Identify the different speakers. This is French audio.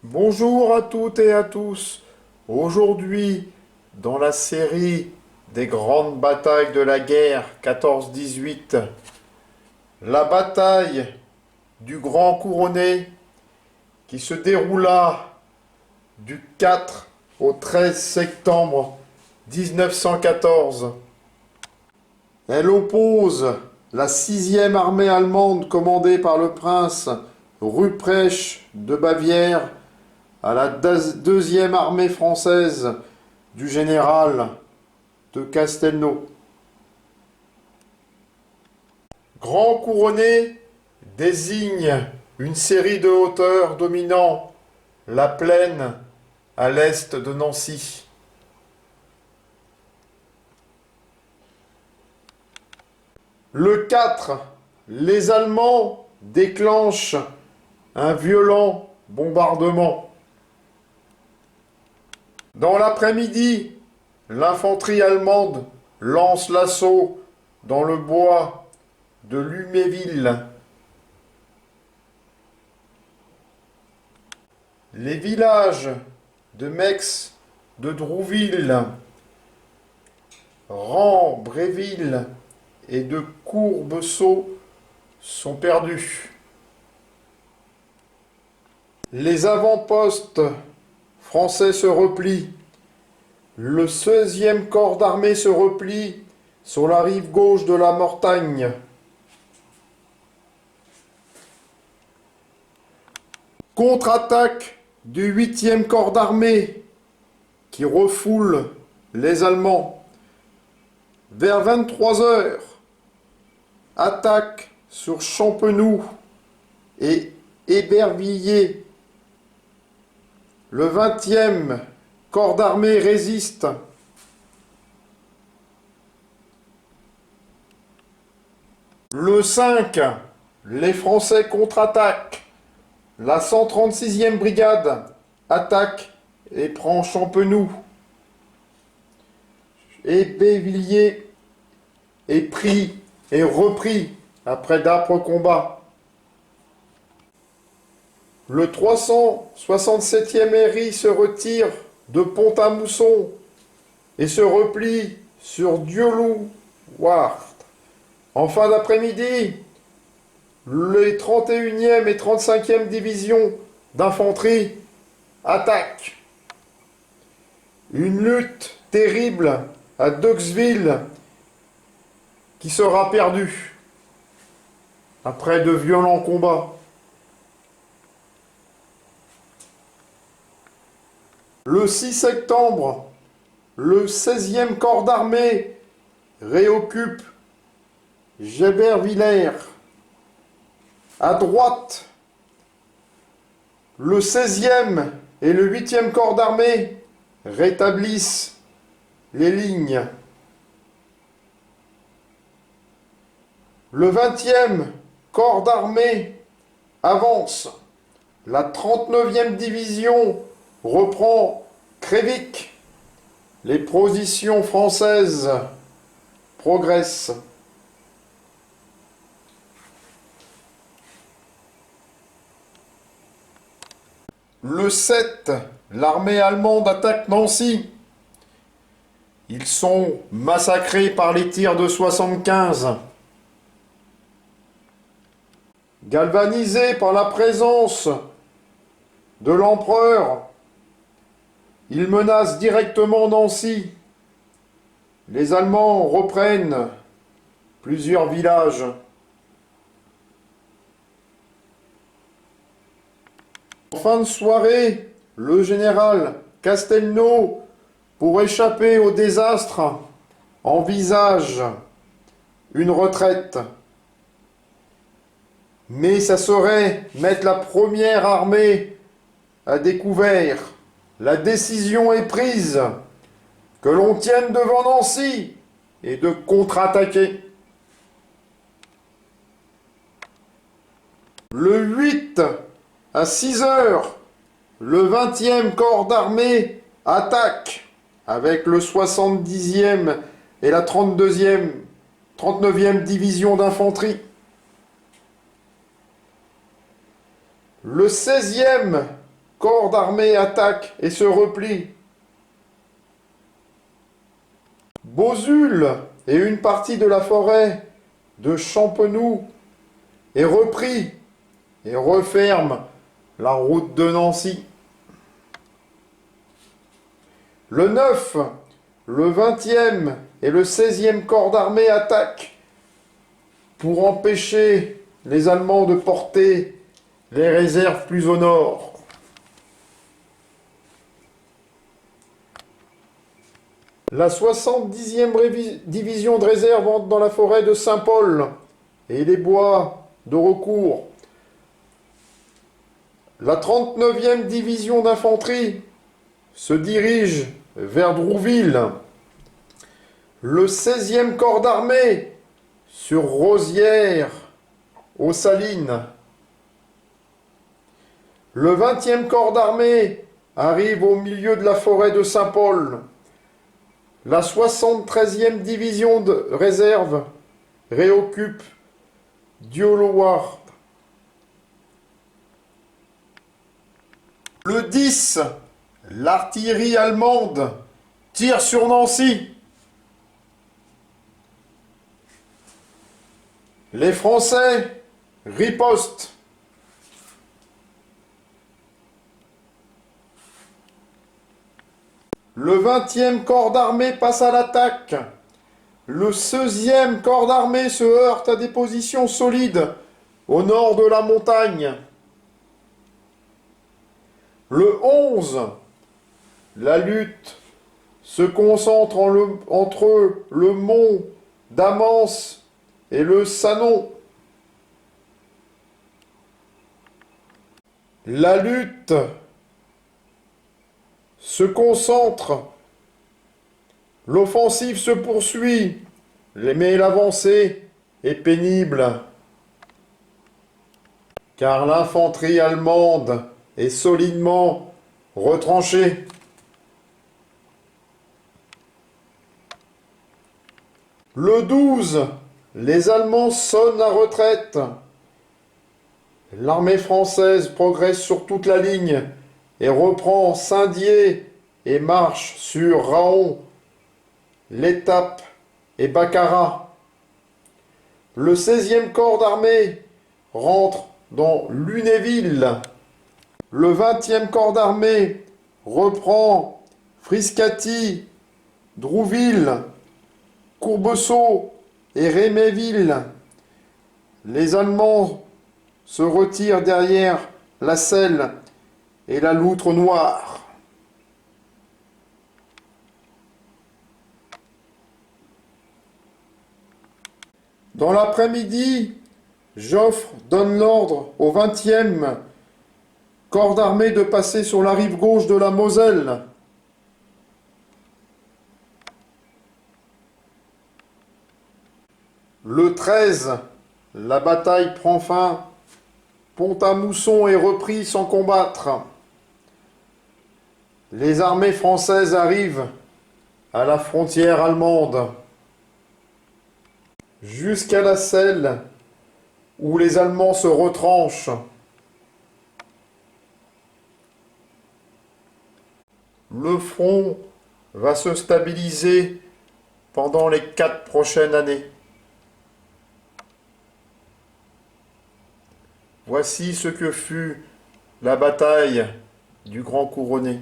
Speaker 1: Bonjour à toutes et à tous. Aujourd'hui, dans la série des grandes batailles de la guerre 14-18, la bataille du Grand Couronné qui se déroula du 4 au 13 septembre 1914. Elle oppose la 6e armée allemande commandée par le prince Ruprecht de Bavière à la 2e armée française du général de Castelnau. Grand Couronné désigne une série de hauteurs dominant la plaine à l'est de Nancy. Le 4, les Allemands déclenchent un violent bombardement. Dans l'après-midi, l'infanterie allemande lance l'assaut dans le bois de Luméville. Les villages de Mex, de Drouville, Rang, Bréville et de Courbeseau sont perdus. Les avant-postes français se replient. Le 16e corps d'armée se replie sur la rive gauche de la Mortagne. Contre-attaque du 8e corps d'armée qui refoule les Allemands. Vers 23 heures, attaque sur Champenoux et Ébervilliers. Le 20e corps d'armée résiste. Le 5, les Français contre-attaquent. La 136e brigade attaque et prend Champenoux. Ébervilliers est pris et repris après d'âpres combats. Le 367e Herry se retire de Pont-à-Mousson et se replie sur Dieulouard. En fin d'après-midi, les 31e et 35e divisions d'infanterie attaquent. Une lutte terrible à Deuxville qui sera perdue après de violents combats. Le 6 septembre, le 16e corps d'armée réoccupe Gébervillers. À droite, le 16e et le 8e corps d'armée rétablissent les lignes. Le 20e corps d'armée avance. La 39e division reprend Crévic. Les positions françaises progressent. Le 7, l'armée allemande attaque Nancy. Ils sont massacrés par les tirs de 75. Galvanisés par la présence de l'empereur, ils menacent directement Nancy. Les Allemands reprennent plusieurs villages. En fin de soirée, le général Castelnau, pour échapper au désastre, envisage une retraite. Mais ça serait mettre la première armée à découvert. La décision est prise que l'on tienne devant Nancy et de contre-attaquer. Le 8 à 6 heures, le 20e corps d'armée attaque avec le 70e et la 39e division d'infanterie. Le 16e corps d'armée attaque et se replie. Beausul et une partie de la forêt de Champenoux est repris et referme la route de Nancy. Le 9, le 20e et le 16e corps d'armée attaquent pour empêcher les Allemands de porter les réserves plus au nord. La 70e division de réserve entre dans la forêt de Saint-Paul et les bois de recours. La 39e division d'infanterie se dirige vers Drouville. Le 16e corps d'armée sur Rosières, aux Salines. Le 20e corps d'armée arrive au milieu de la forêt de Saint-Paul. La 73e division de réserve réoccupe Dieulouard. Le 10, l'artillerie allemande tire sur Nancy. Les Français ripostent. Le 20e corps d'armée passe à l'attaque. Le 16e corps d'armée se heurte à des positions solides au nord de la montagne. Le 11, la lutte se concentre entre le mont d'Amance et le Sanon. La lutte se concentre, l'offensive se poursuit, mais l'avancée est pénible, car l'infanterie allemande est solidement retranchée. Le 12, les Allemands sonnent la retraite. L'armée française progresse sur toute la ligne et reprend Saint-Dié et marche sur Raon, l'Étape et Baccarat. Le 16e corps d'armée rentre dans Lunéville. Le 20e corps d'armée reprend Frascati, Drouville, Courbeseau et Réméville. Les Allemands se retirent derrière la Selle et la Loutre Noire. Dans l'après-midi, Joffre donne l'ordre au 20e corps d'armée de passer sur la rive gauche de la Moselle. Le 13, la bataille prend fin. Pont-à-Mousson est repris sans combattre. Les armées françaises arrivent à la frontière allemande, jusqu'à la Selle, où les Allemands se retranchent. Le front va se stabiliser pendant les 4 prochaines années. Voici ce que fut la bataille du Grand Couronné.